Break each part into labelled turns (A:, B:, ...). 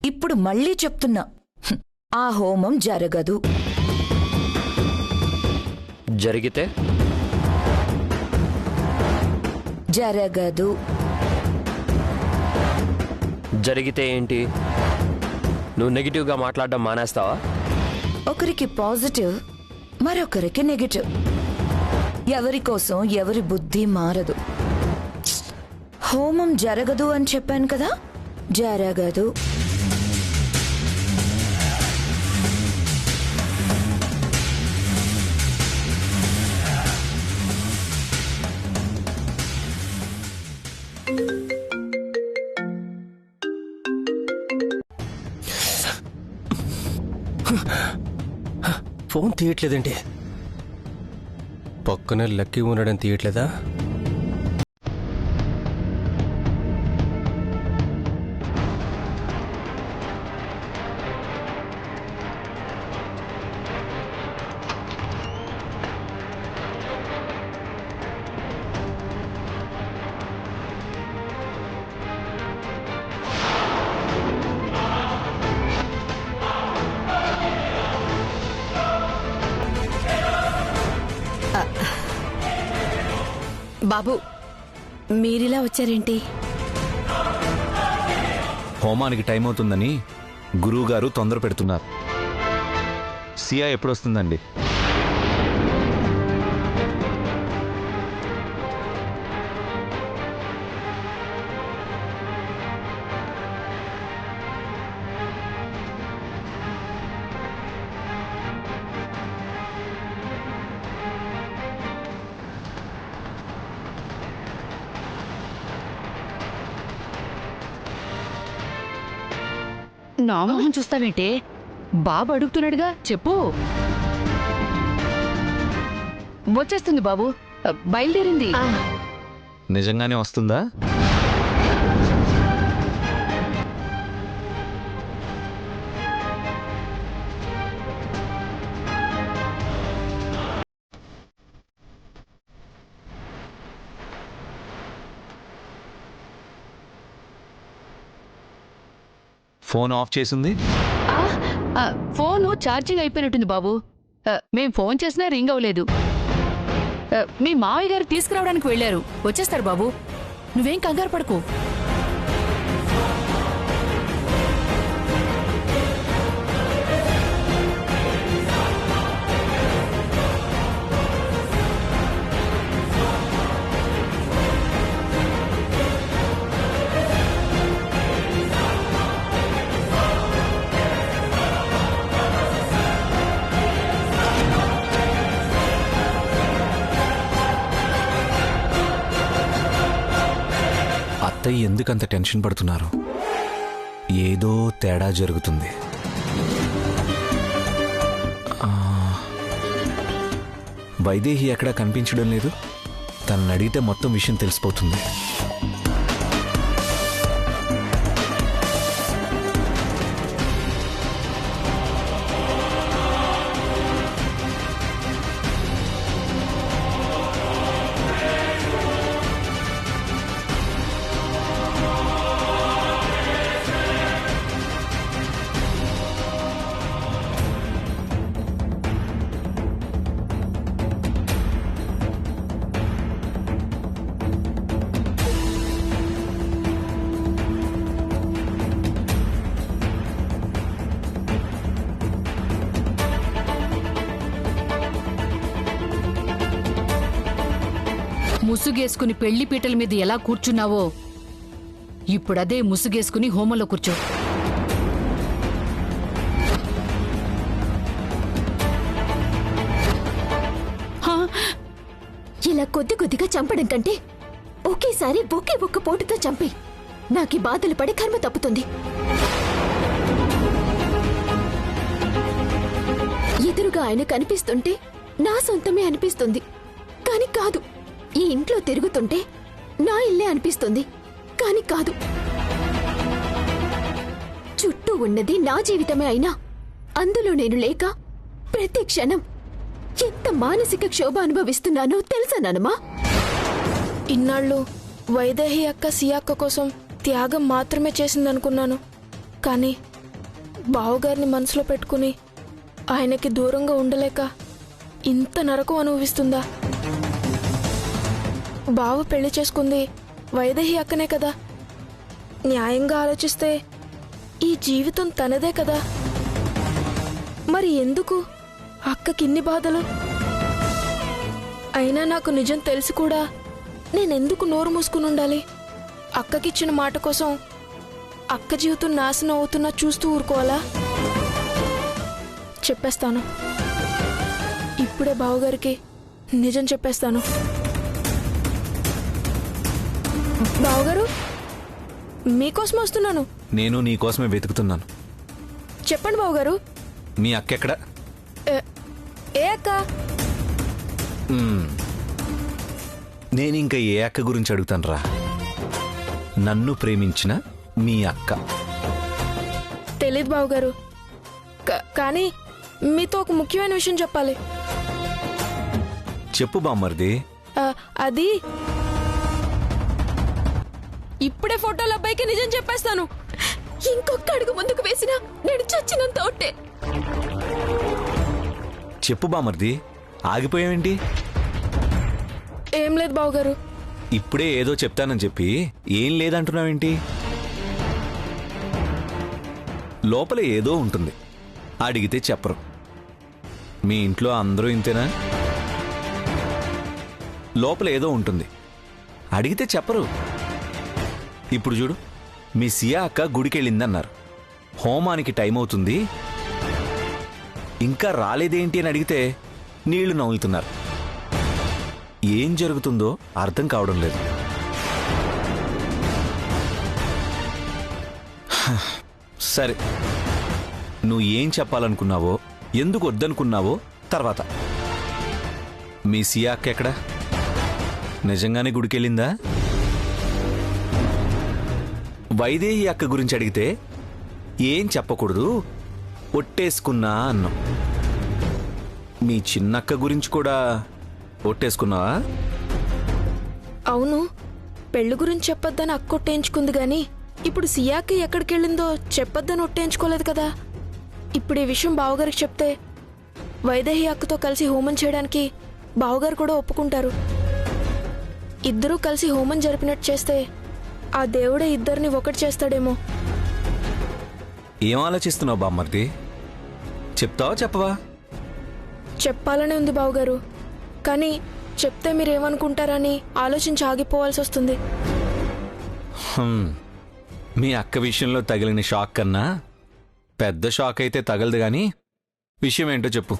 A: ఇప్పుడు మళ్ళీ చెప్తున్నా, ఆ హోమం జరగదు.
B: జరిగితే
A: జరగదు.
B: జరిగితే ఏంటి? నువ్వు నెగిటివ్గా మాట్లాడడం మానేస్తావా?
A: ఒకరికి పాజిటివ్, మరొకరికి నెగిటివ్. ఎవరి కోసం ఎవరి బుద్ధి మారదు. హోమం జరగదు అని చెప్పాను కదా, జరగదు.
C: ఫోన్ తీయట్లేదండి. పక్కన లక్కీ ఉండడం తీయట్లేదా?
D: బాబు, మీరిలా వచ్చారేంటి?
E: హోమానికి టైం అవుతుందని గురువుగారు తొందర పెడుతున్నారు. సియా ఎప్పుడొస్తుందండి?
D: నా మొహం చూస్తావేంటే? బాబు అడుగుతున్నాడుగా, చెప్పు. వచ్చేస్తుంది బాబు, బయలుదేరింది.
E: నిజంగానే వస్తుందా? ఫోన్ ఆఫ్ చేసింది.
D: ఫోను ఛార్జింగ్ అయిపోయినట్టుంది బాబు. మేం ఫోన్ చేసినా రింగ్ అవ్వలేదు. మీ మావయ్య గారు తీసుకురావడానికి వెళ్ళారు, వచ్చేస్తారు బాబు. నువ్వేం కంగారు పడకు.
E: అత్తయ్య ఎందుకంత టెన్షన్ పడుతున్నారు? ఏదో తేడా జరుగుతుంది. వైదేహి ఎక్కడా కనిపించడం లేదు. తనని అడిగితే మొత్తం విషయం తెలిసిపోతుంది.
D: ముసుగేసుకుని పెళ్లి పీటల మీద ఎలా కూర్చున్నావో ఇప్పుడదే ముసుగేసుకుని హోమంలో కూర్చో.
F: ఇలా కొద్ది కొద్దిగా చంపడం కంటే ఒకేసారి ఒక్క పోటుతో చంపి నాకీ బాధలు పడే కర్మ తప్పుతుంది. ఎదురుగా ఆయన కనిపిస్తుంటే నా సొంతమే అనిపిస్తుంది. కాని కాదు, ఈ ఇంట్లో తిరుగుతుంటే నా ఇల్లే అనిపిస్తుంది. కాని కాదు, చుట్టూ ఉన్నది నా జీవితమే అయినా అందులో నేను లేక ప్రతి క్షణం ఎంత మానసిక క్షోభ అనుభవిస్తున్నానో తెలుసా నానమ్మా?
G: ఇన్నాళ్ళు వైదేహి అక్క సియా అక్క కోసం త్యాగం మాత్రమే చేసిందనుకున్నాను. కానీ బావగారిని మనసులో పెట్టుకుని ఆయనకి దూరంగా ఉండలేక ఇంత నరకం అనుభవిస్తుందా? బావ పెళ్లి చేసుకుంది వైదేహి అక్కనే కదా. న్యాయంగా ఆలోచిస్తే ఈ జీవితం తనదే కదా. మరి ఎందుకు అక్కకిన్ని బాధలు? అయినా నాకు నిజం తెలిసి కూడా నేనెందుకు నోరు మూసుకుని ఉండాలి? అక్కకిచ్చిన మాట కోసం అక్క జీవితం నాశనం అవుతున్నా చూస్తూ ఊరుకోవాలా? చెప్పేస్తాను. ఇప్పుడే బావగారికి నిజం చెప్పేస్తాను. బావగారు, మీకోసం వస్తున్నాను.
E: నేను నీ కోసమే వెతుకుతున్నాను.
G: చెప్పండి బావగారు.
E: మీ అక్క ఎక్కడ?
G: ఏ అక్క?
E: నేను ఇంకా ఏ అక్క గురించి అడుగుతానురా? నన్ను ప్రేమించిన మీ అక్క.
G: తెలీదు బావగారు. కానీ మీతో ఒక ముఖ్యమైన విషయం చెప్పాలి.
E: చెప్పు బామ్మర్ది.
G: అది ఇప్పుడే ఫోటోల అబ్బాయికి నిజం చెప్పేస్తాను.
F: ఇంకొక అడుగు ముందుకు వేసినా నేను చచ్చినంత ఒట్టే.
E: చెప్పు బామ్మర్ది, ఆగిపోయావేంటి?
G: ఏం లేదు బావగారు.
E: ఇప్పుడే ఏదో చెప్తానని చెప్పి ఏం లేదంటున్నావేంటి? లోపల ఏదో ఉంటుంది, అడిగితే చెప్పరు. మీ ఇంట్లో అందరూ ఇంతేనా? లోపల ఏదో ఉంటుంది, అడిగితే చెప్పరు. ఇప్పుడు చూడు, మీ సియా అక్క గుడికెళ్ళిందన్నారు. హోమానికి టైం అవుతుంది, ఇంకా రాలేదేంటి అని అడిగితే నీళ్లు నవ్వులుతున్నారు. ఏం జరుగుతుందో అర్థం కావడం లేదు. సరే, నువ్వు ఏం చెప్పాలనుకున్నావో, ఎందుకు వద్దనుకున్నావో తర్వాత. మీ సియా అక్క ఎక్కడ? నిజంగానే గుడికెళ్ళిందా? వైదేహి అక్క గురించి అడిగితే ఏం చెప్పకూడదు, ఒట్టేసుకున్నా అన్నాం. మీ చిన్నక్క గురించి కూడా ఒట్టేసుకున్నావా?
G: అవును, పెళ్లి గురించి చెప్పొద్దని అక్కొట్టేయించుకుంది గాని ఇప్పుడు సియాకి ఎక్కడికెళ్ళిందో చెప్పొద్దని ఒట్టేయించుకోలేదు కదా. ఇప్పుడు ఈ విషయం బావగారికి చెప్తే వైదేహి అక్కతో కలిసి హోమం చేయడానికి బావగారు కూడా ఒప్పుకుంటారు. ఇద్దరూ కలిసి హోమం జరిపినట్టు చేస్తే ఆ దేవుడే ఇద్దరిని ఒకటి చేస్తాడేమో.
E: ఏం ఆలోచిస్తున్నావు బామ్మర్ది? చెప్తావా చెప్పవా?
G: చెప్పాలనే ఉంది బావగారు, కానీ చెప్తే మీరేమనుకుంటారని ఆలోచించి ఆగిపోవాల్సి వస్తుంది.
E: మీ అక్క విషయంలో తగిలిన షాక్ కన్నా పెద్ద షాక్ అయితే తగలదు గాని విషయం ఏంటో చెప్పు.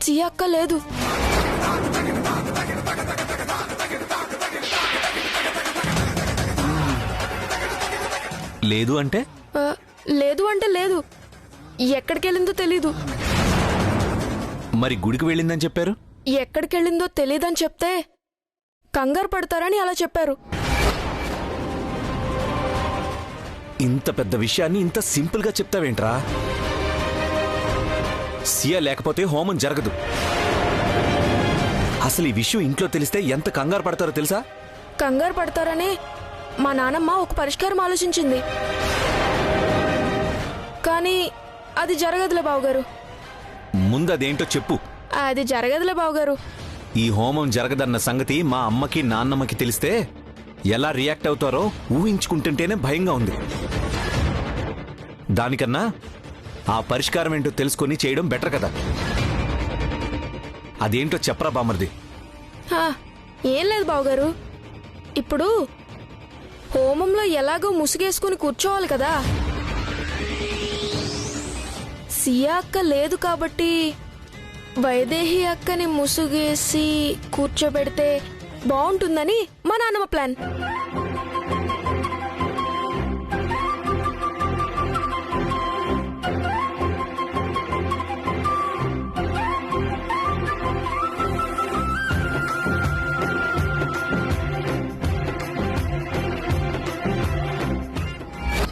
G: సియా అక్క లేదు.
E: లేదు అంటే?
G: లేదు అంటే లేదు, ఎక్కడికెళ్ళిందో తెలీదు.
E: మరి గుడికి వెళ్ళిందని చెప్పారు.
G: ఎక్కడికెళ్ళిందో తెలీదని చెప్తే కంగారు పడతారని అలా చెప్పారు.
E: ఇంత పెద్ద విషయాన్ని ఇంత సింపుల్ గా చెప్తావేంట్రా? సియా లేకపోతే హోమం జరగదు. అసలు ఈ విషయం ఇంట్లో తెలిస్తే ఎంత కంగారు పడతారో తెలుసా?
G: కంగారు పడతారని మా నానమ్మ ఒక పరిష్కారం ఆలోచించింది, కానీ అది జరగదులే బావగారు.
E: ముందు అదేంటో చెప్పు.
G: అది జరగదులే బావగారు.
E: ఈ హోమం జరగదన్న సంగతి మా అమ్మకి నాన్నమ్మకి తెలిస్తే ఎలా రియాక్ట్ అవుతారో ఊహించుకుంటుంటేనే భయంగా ఉంది. దానికన్నా ఆ పరిష్కారం ఏంటో తెలుసుకొని చేయడం బెటర్ కదా. అదేంటో చెప్పరా బామర్ది.
G: ఏం లేదు బావగారు, ఇప్పుడు హోమంలో ఎలాగో ముసుగేసుకుని కూర్చోవాలి కదా. సియా అక్క లేదు కాబట్టి వైదేహి అక్కని ముసుగేసి కూర్చోబెడితే బాగుంటుందని మా నాన్నమ్మ ప్లాన్.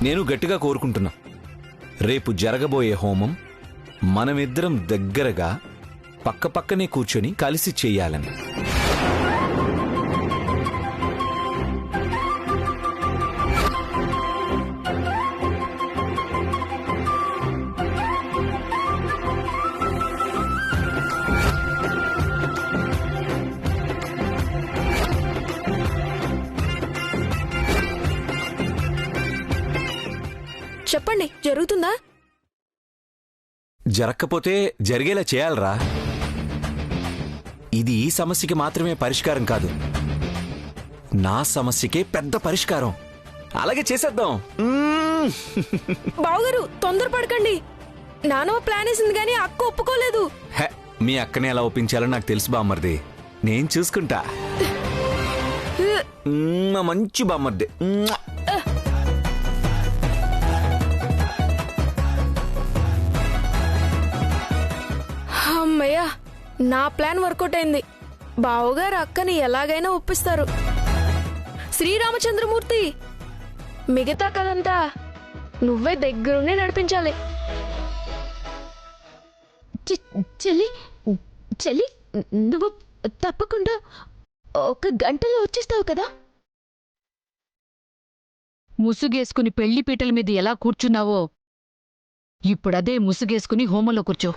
E: నేను గట్టిగా కోరుకుంటున్నా, రేపు జరగబోయే హోమం మనమిద్దరం దగ్గరగా పక్కపక్కనే కూర్చొని కలిసి చెయ్యాలని.
G: చెప్పండి, జరుగుతుందా?
E: జరక్కపోతే జరిగేలా చేయాలరా. ఇది ఈ సమస్యకి మాత్రమే పరిష్కారం కాదు, నా సమస్యకే పెద్ద పరిష్కారం. అలాగే చేసేద్దాం.
G: బావగారు తొందరపడకండి. నానో ప్లాన్ వేసింది కానీ అక్క ఒప్పుకోలేదు.
E: హే, మీ అక్కనే ఎలా ఒప్పించాలో నాకు తెలుసు బామ్మర్ది, నేను చూసుకుంటా. మా మంచి బామ్మర్ది.
G: అమ్మయ్యా, నా ప్లాన్ వర్కౌట్ అయింది. బావగారు అక్కని ఎలాగైనా ఒప్పిస్తారు. శ్రీరామచంద్రమూర్తి, మిగతా కదంతా నువ్వే దగ్గరుండి నడిపించాలి.
F: చెల్లి చెల్లి, నువ్వు తప్పకుండా 1 గంటలో వచ్చేస్తావు కదా?
D: ముసుగేసుకుని పెళ్లి పీటల మీద ఎలా కూర్చున్నావో ఇప్పుడదే ముసుగేసుకుని హోమంలో కూర్చో.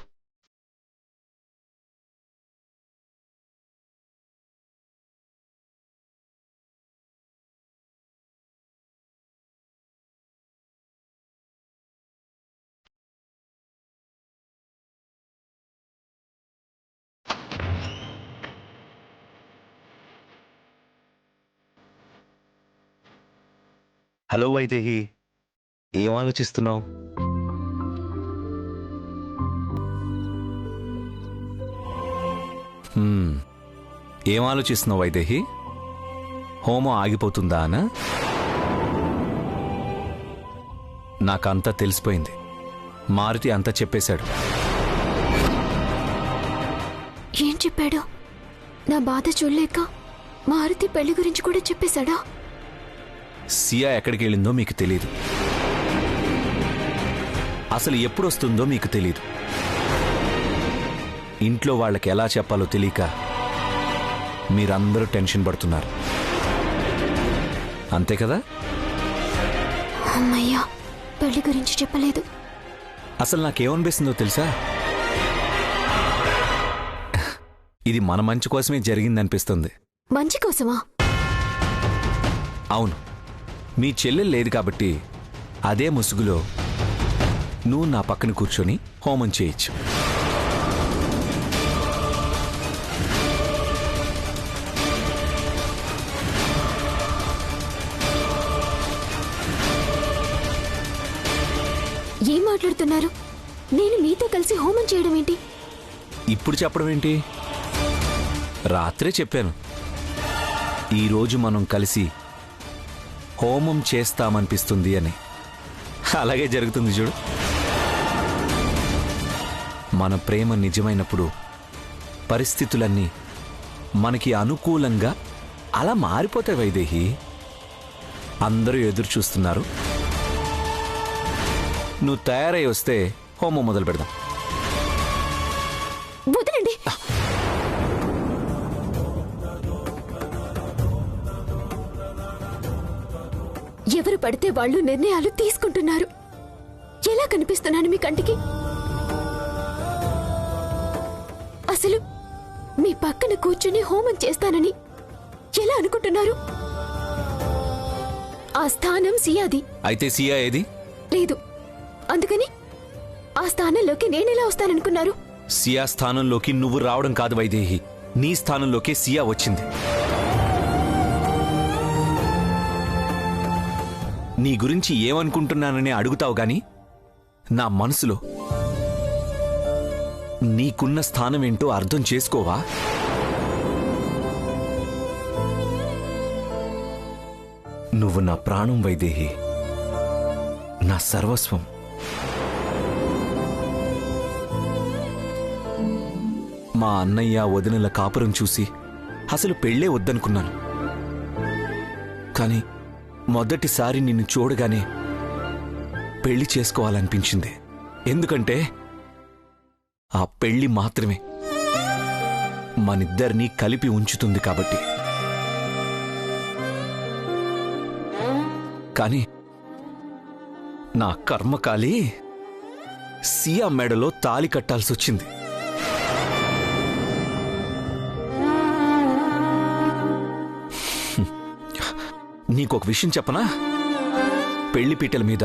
H: హలో వైదేహి, ఏం ఆలోచిస్తున్నావు?
E: ఏం ఆలోచిస్తున్నావు వైదేహి? హోమం ఆగిపోతుందా అనా? నాకంతా తెలిసిపోయింది. మారుతి అంతా చెప్పేశాడు.
F: ఏం చెప్పాడు? నా బాధ చూడలేక మారుతి పెళ్లి గురించి కూడా చెప్పేశాడా?
E: సియా ఎక్కడికి వెళ్ళిందో మీకు తెలీదు, అసలు ఎప్పుడొస్తుందో మీకు తెలీదు. ఇంట్లో వాళ్ళకి ఎలా చెప్పాలో తెలియక మీరందరూ టెన్షన్ పడుతున్నారు, అంతే కదా?
F: అమ్మయ్యా, పెళ్లి గురించి చెప్పలేదు.
E: అసలు నాకేమనిపిస్తుందో తెలుసా? ఇది మన మంచి కోసమే జరిగిందనిపిస్తుంది.
F: మంచి కోసమా?
E: అవును, మీ చెల్లెలు లేదు కాబట్టి అదే ముసుగులో నువ్వు నా పక్కన కూర్చొని హోమం చేయొచ్చు.
F: ఏం మాట్లాడుతున్నారు? నేను మీతో కలిసి హోమం చేయడం ఏంటి?
E: ఇప్పుడు చెప్పడం ఏంటి? రాత్రే చెప్పాను, ఈరోజు మనం కలిసి హోమం చేస్తామనిపిస్తుంది అని. అలాగే జరుగుతుంది చూడు. మన ప్రేమ నిజమైనప్పుడు పరిస్థితులన్నీ మనకి అనుకూలంగా అలా మారిపోతాయి వైదేహి. అందరూ ఎదురు చూస్తున్నారు, నువ్వు తయారై వస్తే హోమం మొదలు పెడదాం.
F: వదలండి. ఎవరు పడితే వాళ్ళు నిర్ణయాలు తీసుకుంటున్నారు. ఎలా కనిపిస్తున్నాను మీ కంటికి? అసలు మీ పక్కన కూర్చుని హోమం చేస్తానని ఎలా అనుకుంటున్నారు? ఆ స్థానం సియాది.
E: అయితే సియా ఏది?
F: లేదు. అందుకని ఆ స్థానంలోకి నేనెలా వస్తాననుకున్నారు?
E: సియా స్థానంలోకి నువ్వు రావడం కాదు వైదేహి, నీ స్థానంలోకే సియా వచ్చింది. నీ గురించి ఏమనుకుంటున్నానని అడుగుతావు గాని నా మనసులో నీకున్న స్థానమేంటో అర్థం చేసుకోవా? నువ్వు నా ప్రాణం వైదేహి, నా సర్వస్వం. మా అన్నయ్య వదినల కాపురం చూసి అసలు పెళ్ళే వద్దనుకున్నాను. కానీ మొదటిసారి నిన్ను చూడగానే పెళ్లి చేసుకోవాలనిపించింది. ఎందుకంటే ఆ పెళ్లి మాత్రమే మనిద్దరినీ కలిపి ఉంచుతుంది కాబట్టి. కానీ నా కర్మకాలి సియా మెడలో తాళి కట్టాల్సొచ్చింది. నీకొక విషయం చెప్పనా? పెళ్లిపీటల మీద